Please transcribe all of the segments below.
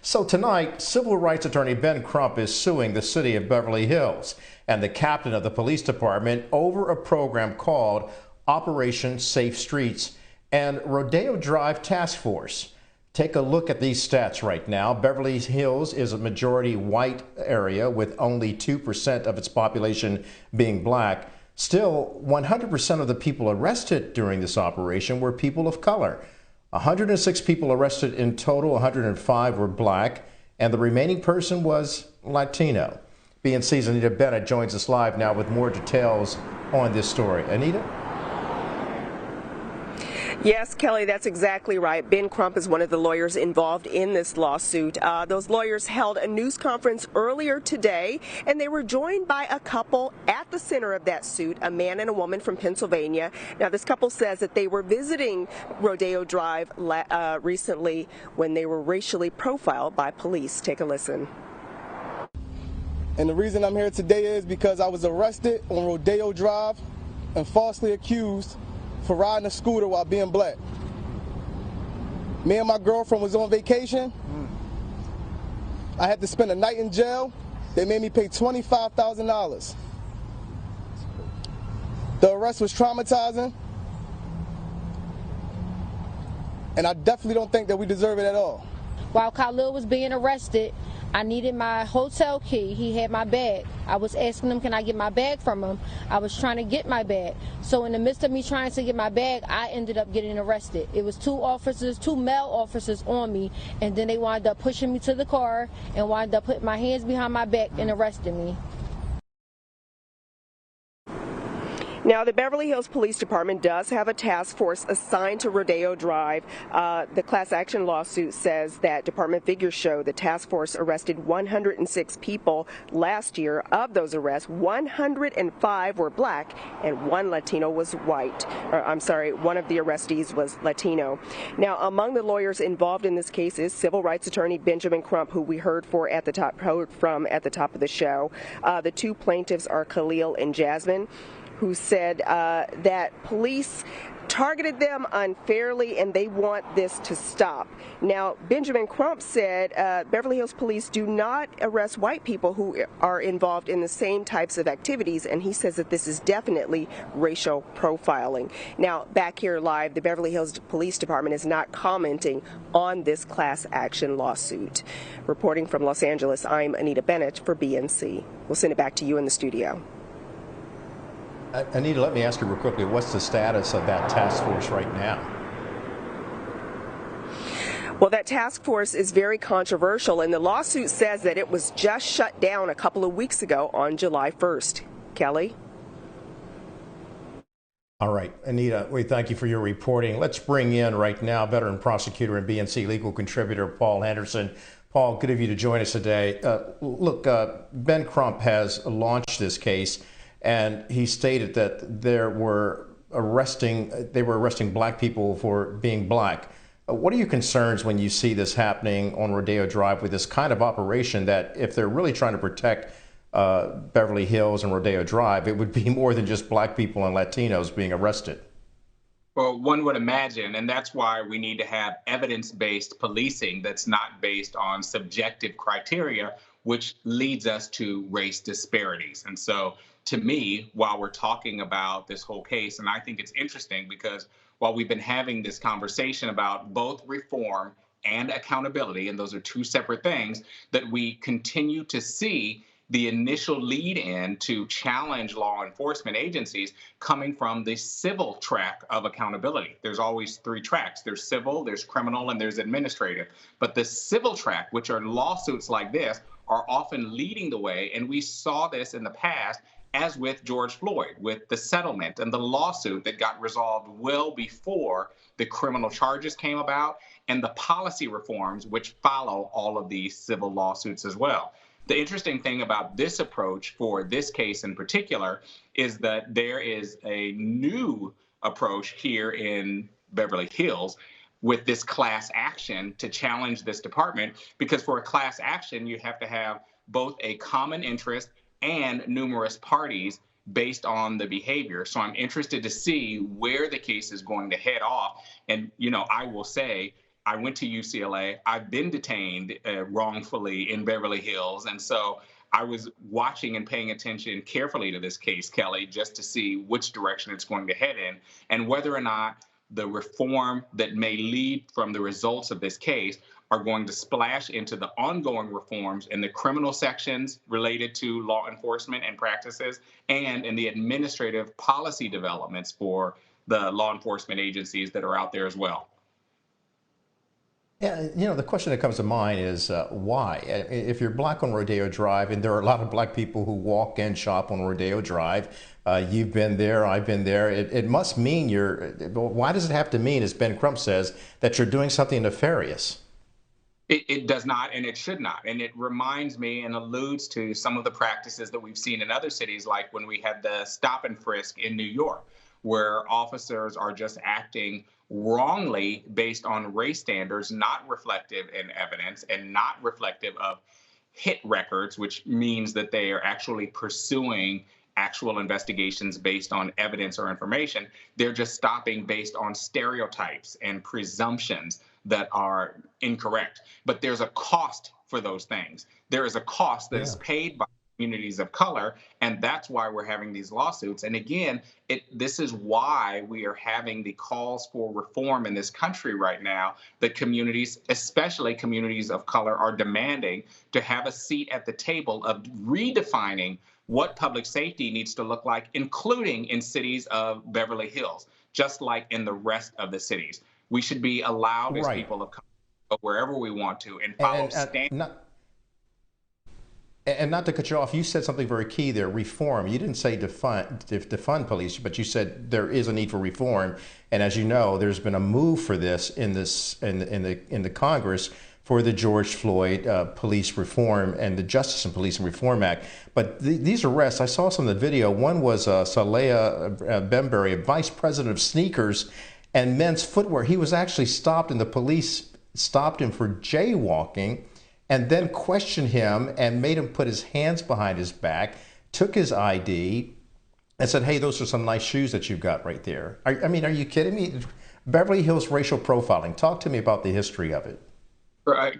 So tonight, civil rights attorney Ben Crump is suing the city of Beverly Hills and the captain of the police department over a program called Operation Safe Streets and Rodeo Drive Task Force. Take a look at these stats right now. Beverly Hills is a majority white area with only 2% of its population being black. Still, 100% of the people arrested during this operation were people of color. 106 people arrested in total, 105 were black, and the remaining person was Latino. BNC's Anita Bennett joins us live now with more details on this story. Anita? Yes, Kelly, that's exactly right. Ben Crump is one of the lawyers involved in this lawsuit. Those lawyers held a news conference earlier today, and they were joined by a couple at the center of that suit, a man and a woman from Pennsylvania. Now, this couple says that they were visiting Rodeo Drive recently when they were racially profiled by police. Take a listen. And the reason I'm here today is because I was arrested on Rodeo Drive and falsely accused for riding a scooter while being black. Me and my girlfriend was on vacation. I had to spend a night in jail. They made me pay $25,000. The arrest was traumatizing, and I definitely don't think that we deserve it at all. While Khalil was being arrested, I needed my hotel key. He had my bag. I was asking him, can I get my bag from him? I was trying to get my bag. So in the midst of me trying to get my bag, I ended up getting arrested. It was two male officers on me, and then they wound up pushing me to the car and wound up putting my hands behind my back and arresting me. Now, the Beverly Hills Police Department does have a task force assigned to Rodeo Drive. The class action lawsuit says that department figures show the task force arrested 106 people last year. Of those arrests, 105 were black and one Latino was white. One of the arrestees was Latino. Now, among the lawyers involved in this case is civil rights attorney Benjamin Crump, who we heard from at the top of the show. The two plaintiffs are Khalil and Jasmine, who said that police targeted them unfairly and they want this to stop. Now, Benjamin Crump said Beverly Hills police do not arrest white people who are involved in the same types of activities, and he says that this is definitely racial profiling. Now, back here live, the Beverly Hills Police Department is not commenting on this class action lawsuit. Reporting from Los Angeles, I'm Anita Bennett for BNC. We'll send it back to you in the studio. Anita, let me ask you real quickly, what's the status of that task force right now? Well, that task force is very controversial, and the lawsuit says that it was just shut down a couple of weeks ago on July 1st. Kelly? All right, Anita, we thank you for your reporting. Let's bring in right now veteran prosecutor and BNC legal contributor Paul Henderson. Paul, good of you to join us today. Ben Crump has launched this case, and he stated that they were arresting black people for being black. What are your concerns when you see this happening on Rodeo Drive with this kind of operation that if they're really trying to protect Beverly Hills and Rodeo Drive, it would be more than just black people and Latinos being arrested? Well, one would imagine, and that's why we need to have evidence-based policing that's not based on subjective criteria, which leads us to race disparities. And so, to me, while we're talking about this whole case, and I think it's interesting because while we've been having this conversation about both reform and accountability, and those are two separate things, that we continue to see the initial lead in to challenge law enforcement agencies coming from the civil track of accountability. There's always three tracks. There's civil, there's criminal, and there's administrative. But the civil track, which are lawsuits like this, are often leading the way. And we saw this in the past, as with George Floyd, with the settlement and the lawsuit that got resolved well before the criminal charges came about, and the policy reforms which follow all of these civil lawsuits as well. The interesting thing about this approach for this case in particular is that there is a new approach here in Beverly Hills with this class action to challenge this department, because for a class action, you have to have both a common interest and numerous parties based on the behavior. So I'm interested to see where the case is going to head off. And, I will say, I went to UCLA. I've been detained wrongfully in Beverly Hills. And so I was watching and paying attention carefully to this case, Kelly, just to see which direction it's going to head in and whether or not the reform that may lead from the results of this case are going to splash into the ongoing reforms in the criminal sections related to law enforcement and practices and in the administrative policy developments for the law enforcement agencies that are out there as well. Yeah, the question that comes to mind is why? If you're black on Rodeo Drive, and there are a lot of black people who walk and shop on Rodeo Drive, you've been there, I've been there, it must mean why does it have to mean, as Ben Crump says, that you're doing something nefarious? It does not, and it should not. And it reminds me and alludes to some of the practices that we've seen in other cities, like when we had the stop and frisk in New York, where officers are just acting wrongly based on race standards, not reflective in evidence and not reflective of hit records, which means that they are actually pursuing actual investigations based on evidence or information. They're just stopping based on stereotypes and presumptions that are incorrect. But there's a cost for those things. There is a cost that is paid by communities of color, and that's why we're having these lawsuits. And again, this is why we are having the calls for reform in this country right now, that communities, especially communities of color, are demanding to have a seat at the table of redefining what public safety needs to look like, including in cities of Beverly Hills, just like in the rest of the cities. We should be allowed as people of color to go wherever we want to and follow standards. And not to cut you off, you said something very key there, reform. You didn't say defund police, but you said there is a need for reform. And as you know, there's been a move for this in the Congress for the George Floyd police reform and the Justice and Policing Reform Act. But these arrests, I saw some of the video. One was Saleha Bembury, vice president of sneakers and men's footwear. He was actually stopped, and the police stopped him for jaywalking, and then questioned him and made him put his hands behind his back, took his ID, and said, hey, those are some nice shoes that you've got right there. I mean, are you kidding me? Beverly Hills racial profiling. Talk to me about the history of it.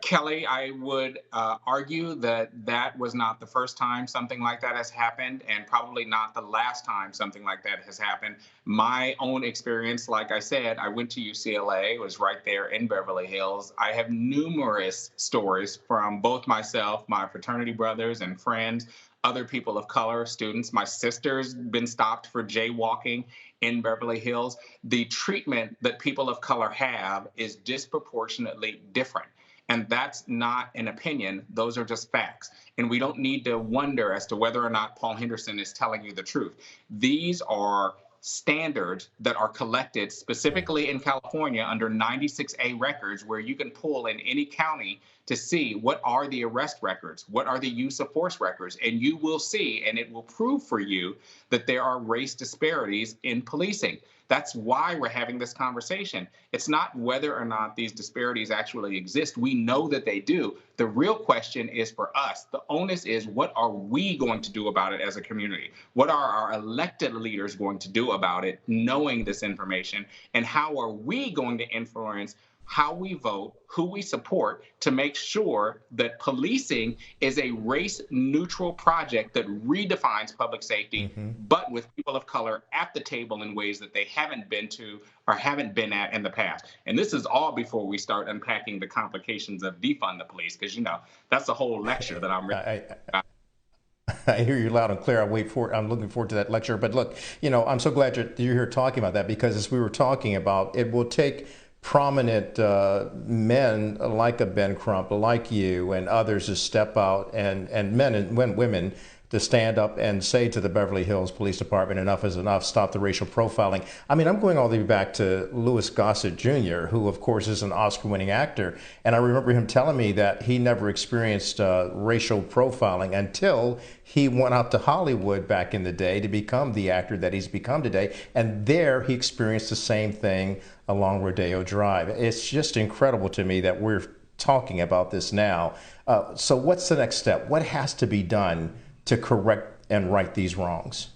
Kelly, I would argue that that was not the first time something like that has happened, and probably not the last time something like that has happened. My own experience, like I said, I went to UCLA, it was right there in Beverly Hills. I have numerous stories from both myself, my fraternity brothers and friends, other people of color, students. My sister's been stopped for jaywalking in Beverly Hills. The treatment that people of color have is disproportionately different. And that's not an opinion. Those are just facts. And we don't need to wonder as to whether or not Paul Henderson is telling you the truth. These are standards that are collected specifically in California under 96A records, where you can pull in any county to see what are the arrest records, what are the use of force records, and you will see, and it will prove for you, that there are race disparities in policing. That's why we're having this conversation. It's not whether or not these disparities actually exist. We know that they do. The real question is for us. The onus is, what are we going to do about it as a community? What are our elected leaders going to do about it, knowing this information? And how are we going to influence how we vote, who we support, to make sure that policing is a race-neutral project that redefines public safety, but with people of color at the table in ways that they haven't been to or haven't been at in the past. And this is all before we start unpacking the complications of defund the police, because, you know, that's a whole lecture that I'm ready to I hear you loud and clear. I'm looking forward to that lecture. But look, you know, I'm so glad you're here talking about that, because as we were talking about, it will take prominent men like a Ben Crump, like you and others, to step out, and men and women to stand up and say to the Beverly Hills Police Department, enough is enough, stop the racial profiling. I mean, I'm going all the way back to Louis Gossett Jr., who of course is an Oscar-winning actor. And I remember him telling me that he never experienced racial profiling until he went out to Hollywood back in the day to become the actor that he's become today. And there he experienced the same thing along Rodeo Drive. It's just incredible to me that we're talking about this now. So what's the next step? What has to be done to correct and right these wrongs?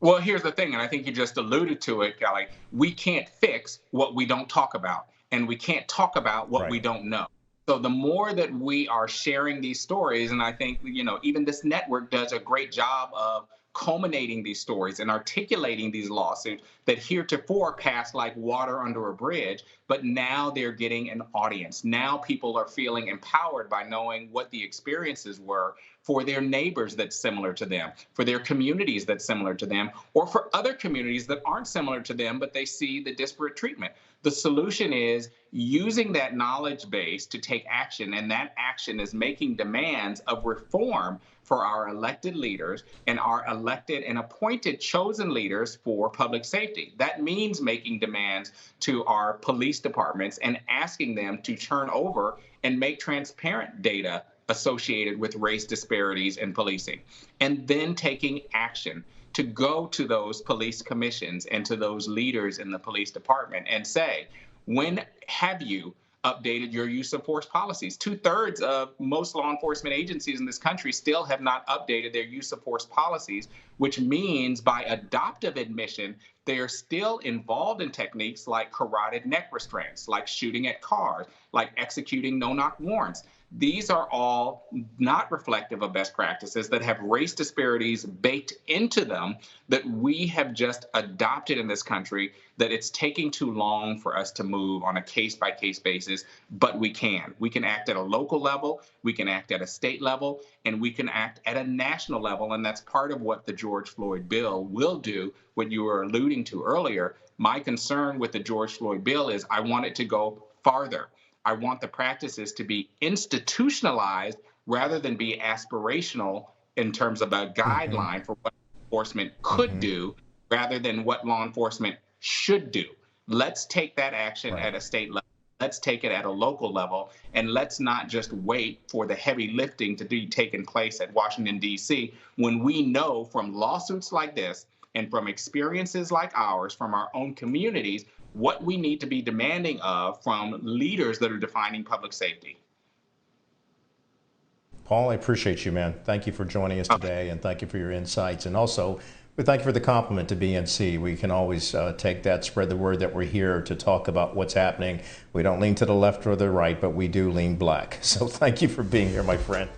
Well, here's the thing, and I think you just alluded to it, Kelly. We can't fix what we don't talk about. and we can't talk about what we don't know. So the more that we are sharing these stories, and I think, even this network does a great job of culminating these stories and articulating these lawsuits that heretofore passed like water under a bridge, but now they're getting an audience. Now people are feeling empowered by knowing what the experiences were for their neighbors that's similar to them, for their communities that's similar to them, or for other communities that aren't similar to them, but they see the disparate treatment. The solution is using that knowledge base to take action, and that action is making demands of reform for our elected leaders and our elected and appointed chosen leaders for public safety. That means making demands to our police departments and asking them to turn over and make transparent data associated with race disparities in policing, and then taking action to go to those police commissions and to those leaders in the police department and say, when have you updated your use of force policies? 2/3 of most law enforcement agencies in this country still have not updated their use of force policies, which means by adoptive admission, they are still involved in techniques like carotid neck restraints, like shooting at cars, like executing no-knock warrants. These are all not reflective of best practices that have race disparities baked into them that we have just adopted in this country, that it's taking too long for us to move on a case-by-case basis, but we can. We can act at a local level, we can act at a state level, and we can act at a national level, and that's part of what the George Floyd bill will do, what you were alluding to earlier. My concern with the George Floyd bill is I want it to go farther. I want the practices to be institutionalized rather than be aspirational in terms of a guideline for what enforcement could do rather than what law enforcement should do. Let's take that action at a state level. Let's take it at a local level, and let's not just wait for the heavy lifting to be taken place at Washington, D.C., when we know from lawsuits like this and from experiences like ours, from our own communities, what we need to be demanding of from leaders that are defining public safety. Paul, I appreciate you, man. Thank you for joining us today, and thank you for your insights. And also, we thank you for the compliment to BNC. We can always take that, spread the word that we're here to talk about what's happening. We don't lean to the left or the right, but we do lean black. So thank you for being here, my friend.